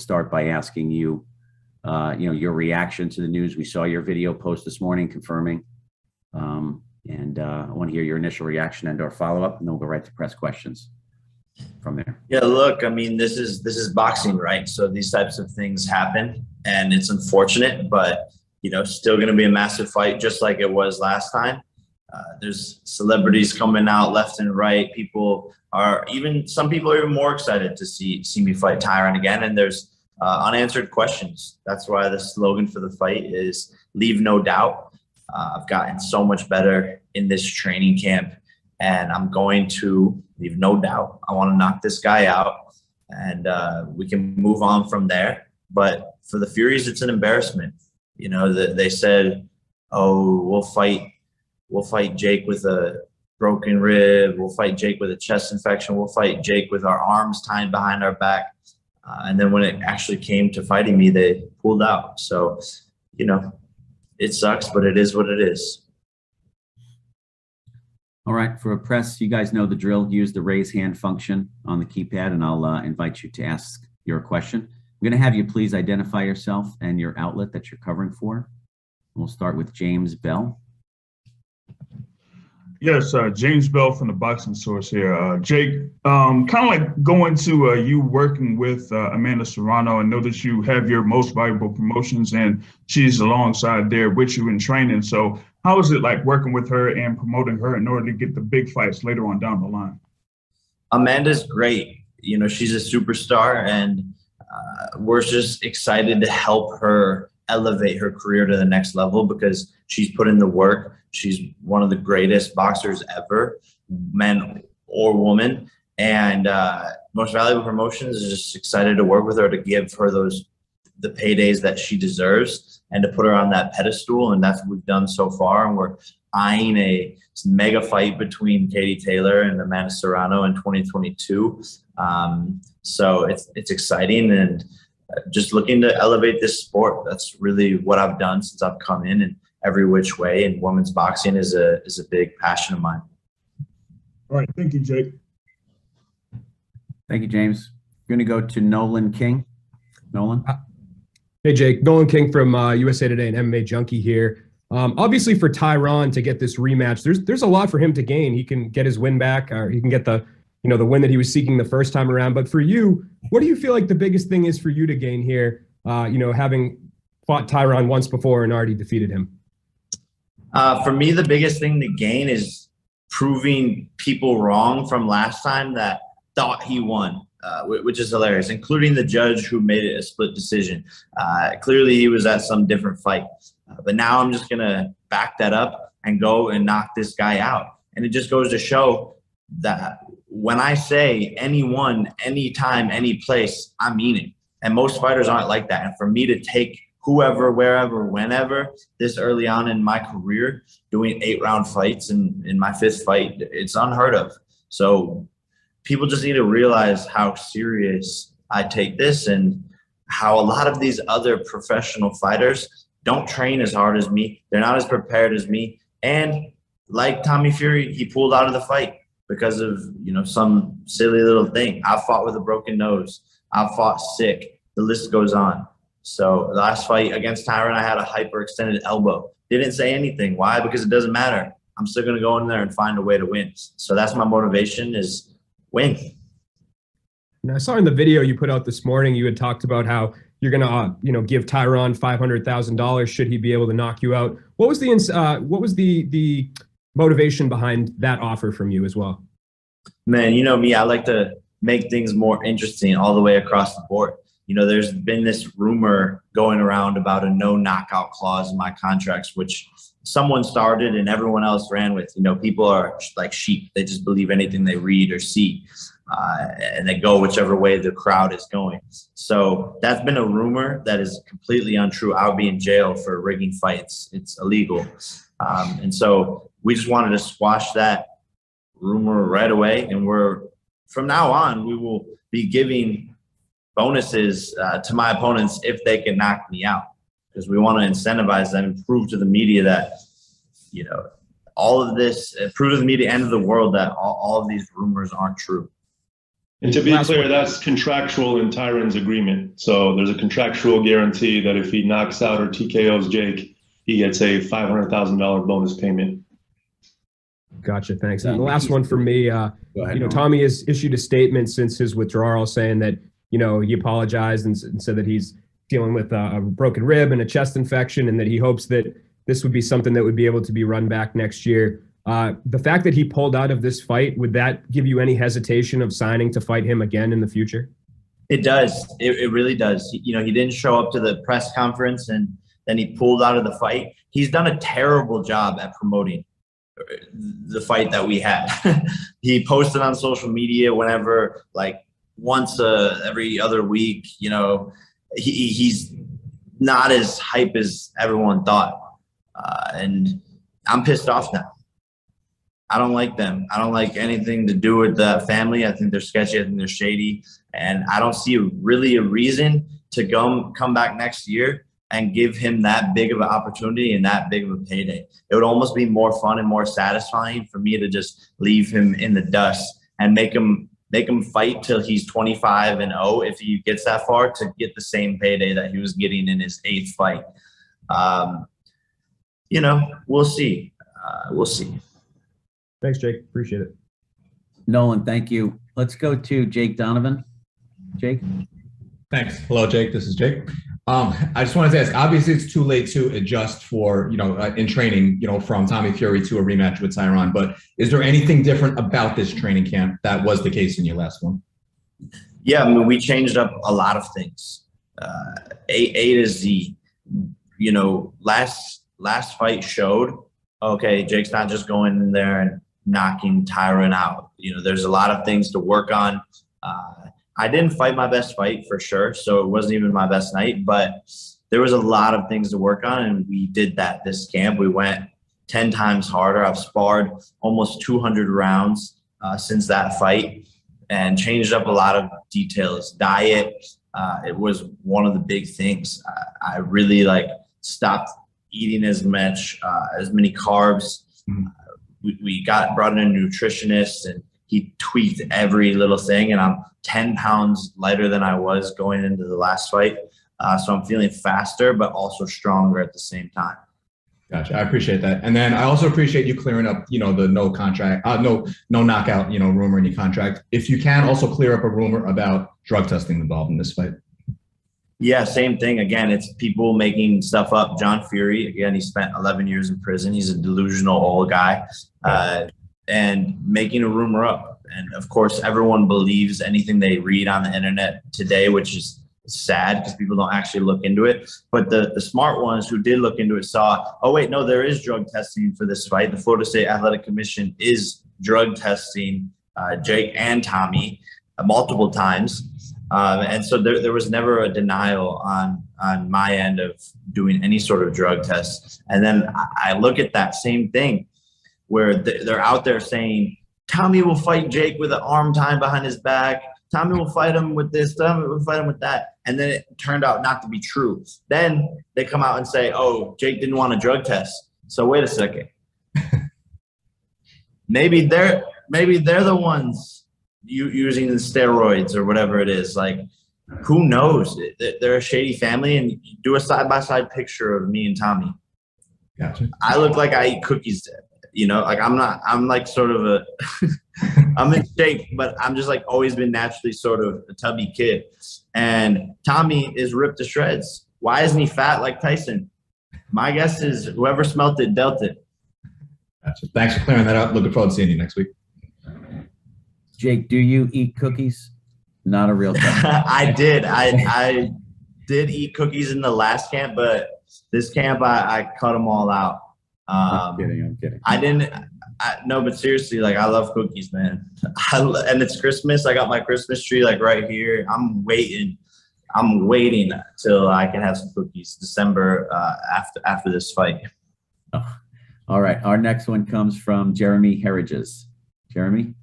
start by asking you, your reaction to the news. We saw your video post this morning confirming, and I want to hear your initial reaction and/or follow-up, and then we'll go right to press questions from there. Yeah, look, I mean, this is boxing, right? So these types of things happen, and it's unfortunate, but still going to be a massive fight, just like it was last time. There's celebrities coming out left and right. Some people are even more excited to see me fight Tyron again. And there's unanswered questions. That's why the slogan for the fight is "Leave no doubt." I've gotten so much better in this training camp, and I'm going to leave no doubt. I want to knock this guy out, and we can move on from there. But for the Furies, it's an embarrassment. They said, "Oh, we'll fight Jake with a broken rib. We'll fight Jake with a chest infection. We'll fight Jake with our arms tied behind our back." And then when it actually came to fighting me, they pulled out. So, it sucks, but it is what it is. All right. For a press, you guys know the drill. Use the raise hand function on the keypad, and I'll invite you to ask your question. I'm going to have you please identify yourself and your outlet that you're covering for. We'll start with James Bell. Yes, James Bell from the Boxing Source here. Jake, kind of like going to you working with Amanda Serrano. I know that you have your Most Valuable Promotions, and she's alongside there with you in training. So how is it like working with her and promoting her in order to get the big fights later on down the line? Amanda's great. She's a superstar, and we're just excited to help her elevate her career to the next level because she's put in the work. She's one of the greatest boxers ever, men or woman. And Most Valuable Promotions is just excited to work with her to give her the paydays that she deserves and to put her on that pedestal. And that's what we've done so far. And we're eyeing a mega fight between Katie Taylor and Amanda Serrano in 2022. So it's exciting, and just looking to elevate this sport. That's really what I've done since I've come in, and every which way. And women's boxing is a big passion of mine. All right. Thank you, Jake. Thank you, James. We're going to go to Nolan King. Nolan. Hey, Jake. Nolan King from USA Today and MMA Junkie here. Obviously, for Tyron to get this rematch, there's a lot for him to gain. He can get his win back, or he can get the win that he was seeking the first time around. But for you, what do you feel like the biggest thing is for you to gain here, having fought Tyron once before and already defeated him? For me, the biggest thing to gain is proving people wrong from last time that thought he won, which is hilarious, including the judge who made it a split decision. Clearly, he was at some different fight. But now I'm just going to back that up and go and knock this guy out. And it just goes to show that when I say anyone, anytime, any place, I mean it. And most fighters aren't like that. And for me to take whoever, wherever, whenever, this early on in my career, doing 8-round fights in my 5th fight, it's unheard of. So people just need to realize how serious I take this, and how a lot of these other professional fighters don't train as hard as me. They're not as prepared as me. And like Tommy Fury, he pulled out of the fight because of, some silly little thing. I fought with a broken nose. I fought sick. The list goes on. So the last fight against Tyron, I had a hyperextended elbow. Didn't say anything. Why? Because it doesn't matter. I'm still going to go in there and find a way to win. So that's my motivation, is win. And I saw in the video you put out this morning, you had talked about how you're going to, give Tyron $500,000 should he be able to knock you out. What was the motivation behind that offer from you as well? Man, you know me, I like to make things more interesting all the way across the board. There's been this rumor going around about a no knockout clause in my contracts, which someone started and everyone else ran with. People are like sheep. They just believe anything they read or see, and they go whichever way the crowd is going. So that's been a rumor that is completely untrue. I'll be in jail for rigging fights. It's illegal. And so we just wanted to squash that rumor right away. And from now on, we will be giving bonuses to my opponents if they can knock me out, because we want to incentivize them and prove to the media that, all of this, prove to the media and to the world that all of these rumors aren't true. And to be Last clear, one. that's contractual in Tyron's agreement. So there's a contractual guarantee that if he knocks out or TKOs Jake, he gets a $500,000 bonus payment. Gotcha. Thanks. And the last one for me, Tommy has issued a statement since his withdrawal saying that, he apologized and said that he's dealing with a broken rib and a chest infection, and that he hopes that this would be something that would be able to be run back next year. The fact that he pulled out of this fight, would that give you any hesitation of signing to fight him again in the future? It does. It really does. He didn't show up to the press conference, and then he pulled out of the fight. He's done a terrible job at promoting the fight that we had. He posted on social media whenever, like once every other week. He's not as hype as everyone thought, and I'm pissed off now. I don't like them. I don't like anything to do with the family. I think they're sketchy. I think they're shady. And I don't see really a reason to come back next year and give him that big of an opportunity and that big of a payday. It would almost be more fun and more satisfying for me to just leave him in the dust and make him fight till he's 25-0 if he gets that far, to get the same payday that he was getting in his 8th fight. We'll see. We'll see. Thanks, Jake. Appreciate it. Nolan, thank you. Let's go to Jake Donovan. Jake? Thanks. Hello, Jake. This is Jake. I just wanted to ask, obviously it's too late to adjust for, in training, from Tommy Fury to a rematch with Tyron, but is there anything different about this training camp that was the case in your last one? Yeah, we changed up a lot of things. A to Z. Last fight showed, okay, Jake's not just going in there and knocking Tyron out. There's a lot of things to work on. I didn't fight my best fight for sure, so it wasn't even my best night, but there was a lot of things to work on, and we did that this camp. We went 10 times harder. I've sparred almost 200 rounds since that fight, and changed up a lot of details. Diet, it was one of the big things. I really stopped eating as many carbs. We brought in a nutritionist, and he tweaked every little thing, and I'm 10 pounds lighter than I was going into the last fight. So I'm feeling faster, but also stronger at the same time. Gotcha. I appreciate that. And then I also appreciate you clearing up, the no knockout, rumor in your contract. If you can also clear up a rumor about drug testing involved in this fight. Yeah, same thing. Again, it's people making stuff up. John Fury, again, he spent 11 years in prison. He's a delusional old guy, and making a rumor up. And of course, everyone believes anything they read on the internet today, which is sad because people don't actually look into it. But the smart ones who did look into it saw, oh, wait, no, there is drug testing for this fight. The Florida State Athletic Commission is drug testing Jake and Tommy multiple times. And so there was never a denial on my end of doing any sort of drug tests. And then I look at that same thing where they're out there saying, Tommy will fight Jake with an arm tied behind his back. Tommy will fight him with this. Tommy will fight him with that. And then it turned out not to be true. Then they come out and say, oh, Jake didn't want a drug test. So wait a second. Maybe they're the ones using the steroids or whatever it is. Who knows? They're a shady family, and do a side-by-side picture of me and Tommy. Gotcha. I look like I eat cookies. I'm like sort of a, I'm in shape, but I'm just always been naturally sort of a tubby kid. And Tommy is ripped to shreds. Why isn't he fat like Tyson? My guess is whoever smelt it dealt it. Gotcha. Thanks for clearing that up. Looking forward to seeing you next week. Jake, do you eat cookies? Not a real thing. I did. I did eat cookies in the last camp, but this camp I cut them all out. I'm kidding. I didn't. No, but seriously, I love cookies, man. And it's Christmas. I got my Christmas tree right here. I'm waiting till I can have some cookies. December after this fight. Oh. All right. Our next one comes from Jeremy Herridges. Jeremy.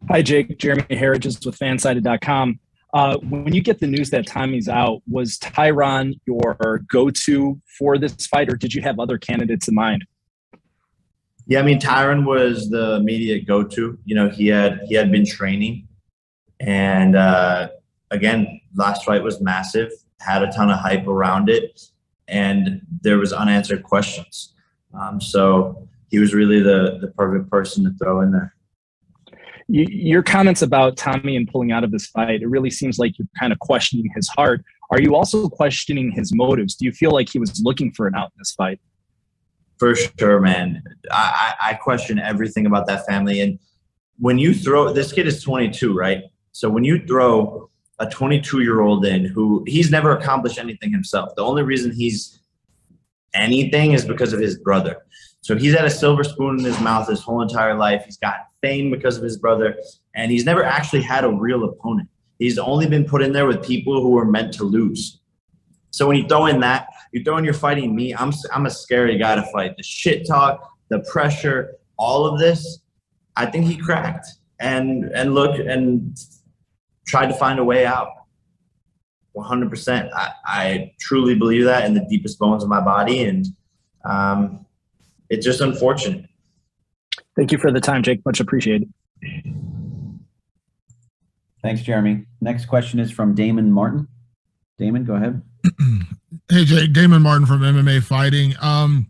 Hi, Jake. Jeremy Herridges with Fansided.com. When you get the news that Tommy's out, was Tyron your go-to for this fight, or did you have other candidates in mind? Yeah, Tyron was the immediate go-to. He had been training, And again, last fight was massive, had a ton of hype around it, and there was unanswered questions. So he was really the perfect person to throw in there. Your comments about Tommy and pulling out of this fight, it really seems like you're kind of questioning his heart. Are you also questioning his motives? Do you feel like he was looking for an out in this fight? For sure, man. I question everything about that family. And when you throw, this kid is 22, right? So when you throw a 22-year-old in who he's never accomplished anything himself, the only reason he's anything is because of his brother. So he's had a silver spoon in his mouth his whole entire life. He's got fame because of his brother, and he's never actually had a real opponent. He's only been put in there with people who were meant to lose. So when you throw in that, you throw in you're fighting me, I'm a scary guy to fight. The shit talk, the pressure, all of this, I think he cracked and looked and tried to find a way out. 100%. I truly believe that in the deepest bones of my body, and it's just unfortunate. Thank you for the time, Jake. Much appreciated. Thanks, Jeremy. Next question is from Damon Martin. Damon, go ahead. Hey, Jake. Damon Martin from MMA Fighting. Can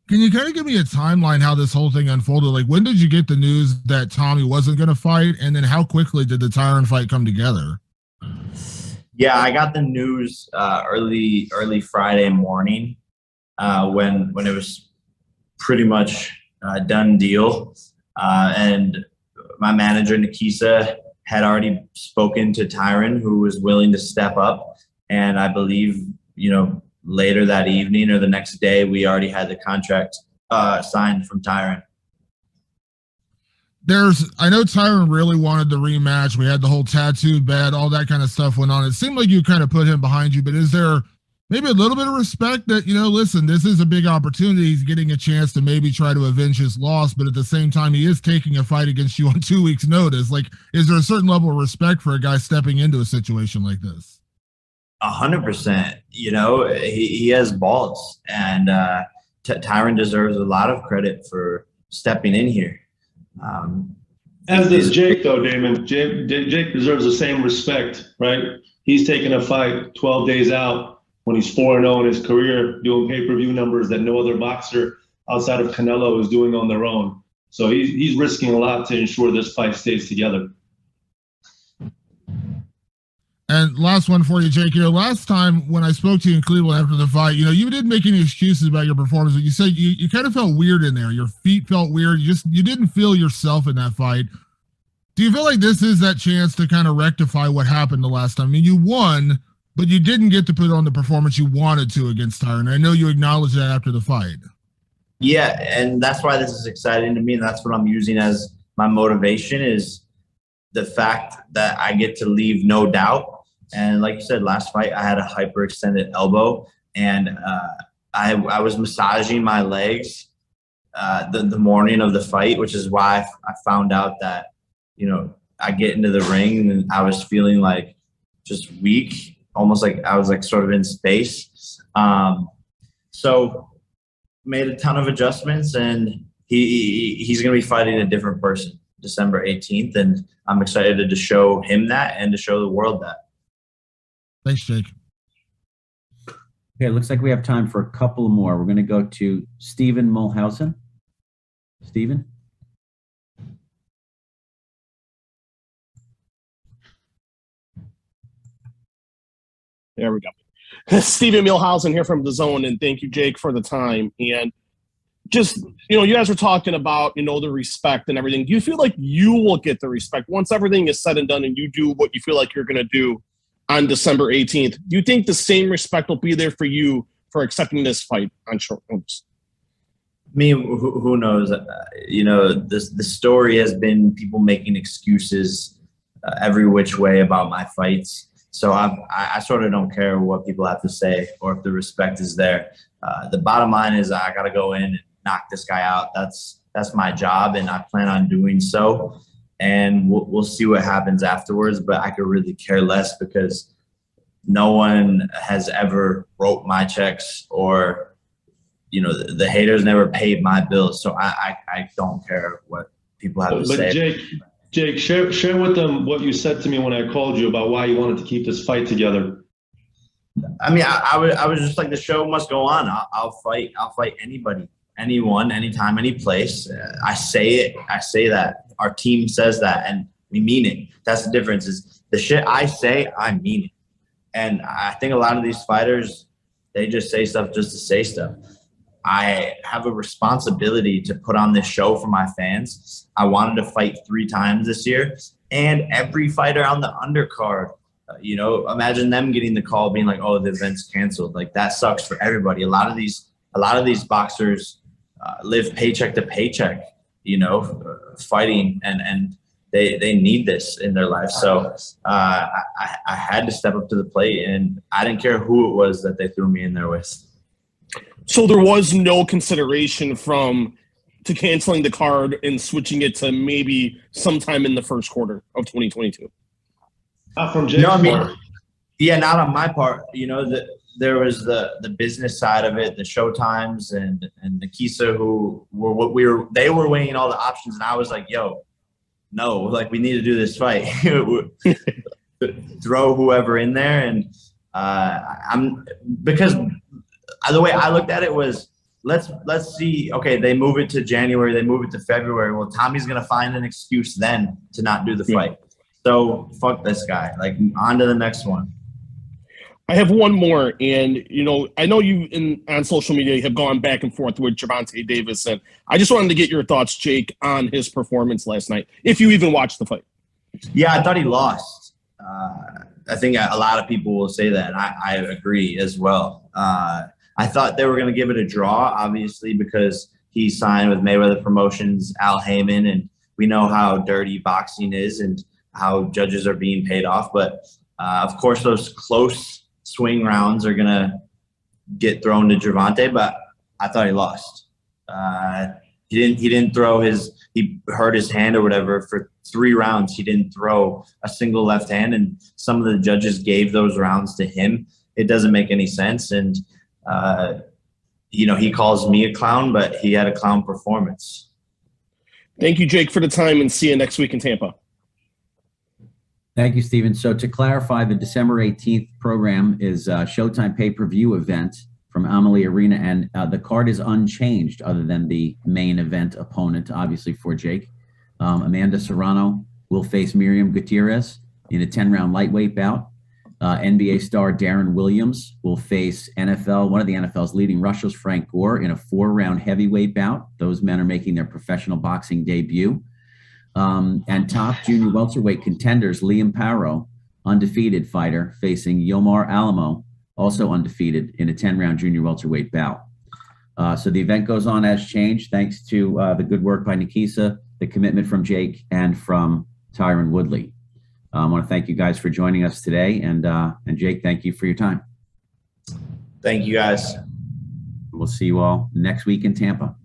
you kind of give me a timeline how this whole thing unfolded? Like, when did you get the news that Tommy wasn't going to fight, and then how quickly did the Tyron fight come together? Yeah, I got the news early Friday morning when it was pretty much a done deal. And my manager, Nikisa, had already spoken to Tyron, who was willing to step up. And I believe, later that evening or the next day, we already had the contract signed from Tyron. I know Tyron really wanted the rematch. We had the whole tattooed bed, all that kind of stuff went on. It seemed like you kind of put him behind you, but is there maybe a little bit of respect that, listen, this is a big opportunity. He's getting a chance to maybe try to avenge his loss, but at the same time, he is taking a fight against you on 2 weeks' notice. Like, is there a certain level of respect for a guy stepping into a situation like this? 100%. He has balls, and Tyron deserves a lot of credit for stepping in here. As does Jake, though, Damon. Jake deserves the same respect, right? He's taking a fight 12 days out when he's 4-0 in his career, doing pay-per-view numbers that no other boxer outside of Canelo is doing on their own. So he's risking a lot to ensure this fight stays together. And last one for you, Jake. Last time when I spoke to you in Cleveland after the fight, you didn't make any excuses about your performance, but you said you kind of felt weird in there. Your feet felt weird. You didn't feel yourself in that fight. Do you feel like this is that chance to kind of rectify what happened the last time? I mean, you won, but you didn't get to put on the performance you wanted to against Tyron. I know you acknowledged that after the fight. Yeah, and that's why this is exciting to me, and that's what I'm using as my motivation, is the fact that I get to leave no doubt. And like you said, last fight, I had a hyperextended elbow, and I was massaging my legs the morning of the fight, which is why I found out that, I get into the ring and I was feeling like just weak, almost like I was like sort of in space. So made a ton of adjustments, and he's going to be fighting a different person December 18th. And I'm excited to show him that and to show the world that. Thanks, Jake. Okay, it looks like we have time for a couple more. We're going to go to Stephen Mulhausen. Stephen? There we go. Stephen Milhausen here from The Zone, and thank you, Jake, for the time. And just, you guys were talking about, the respect and everything. Do you feel like you will get the respect once everything is said and done and you do what you feel like you're going to do on December 18th? Do you think the same respect will be there for you for accepting this fight on short notice? Who knows? The story has been people making excuses every which way about my fights. So I sort of don't care what people have to say or if the respect is there. The bottom line is I got to go in and knock this guy out. That's my job, and I plan on doing so. And we'll see what happens afterwards, but I could really care less because no one has ever wrote my checks, or, the haters never paid my bills. So I don't care what people have to say. But Jake, Jake, share with them what you said to me when I called you about why you wanted to keep this fight together. I mean, I was just like, the show must go on. I'll fight anybody, anyone, anytime, any place. I say that. Our team says that, and we mean it. That's the difference. Is the shit I say, I mean it. And I think a lot of these fighters, they just say stuff just to say stuff. I have a responsibility to put on this show for my fans. I wanted to fight 3 times this year, and every fighter on the undercard, imagine them getting the call being like, "Oh, the event's canceled." Like, that sucks for everybody. A lot of these boxers live paycheck to paycheck, fighting, and they need this in their life. So I had to step up to the plate, and I didn't care who it was that they threw me in there with. So there was no consideration to canceling the card and switching it to maybe sometime in the first quarter of 2022. Not from Jake's part. Yeah, not on my part. There was the business side of it, the show times, and Nikisa, who they were weighing all the options, and I was like, "Yo, no, like, we need to do this fight." Throw whoever in there, and because the way I looked at it was, let's see. Okay, they move it to January, they move it to February. Well, Tommy's gonna find an excuse then to not do the fight. So fuck this guy. Like, on to the next one. I have one more, and I know you on social media have gone back and forth with Gervonta Davis, and I just wanted to get your thoughts, Jake, on his performance last night, if you even watched the fight. Yeah, I thought he lost. I think a lot of people will say that, and I agree as well. I thought they were going to give it a draw, obviously, because he signed with Mayweather Promotions, Al Heyman, and we know how dirty boxing is and how judges are being paid off. But, of course, those close swing rounds are going to get thrown to Gervonta, but I thought he lost. He didn't throw he hurt his hand or whatever for 3 rounds. He didn't throw a single left hand, and some of the judges gave those rounds to him. It doesn't make any sense. And, he calls me a clown, but he had a clown performance. Thank you, Jake, for the time, and see you next week in Tampa. Thank you, Stephen. So to clarify, the December 18th program is a Showtime pay-per-view event from Amalie Arena, and the card is unchanged other than the main event opponent, obviously, for Jake. Amanda Serrano will face Miriam Gutierrez in a 10-round lightweight bout. NBA star Darren Williams will face one of the NFL's leading rushers, Frank Gore, in a 4-round heavyweight bout. Those men are making their professional boxing debut. And top junior welterweight contenders, Liam Paro, undefeated fighter, facing Yomar Alamo, also undefeated, in a 10-round junior welterweight bout. So the event goes on as changed, thanks to the good work by Nikisa, the commitment from Jake, and from Tyron Woodley. I want to thank you guys for joining us today, and Jake, thank you for your time. Thank you, guys. We'll see you all next week in Tampa.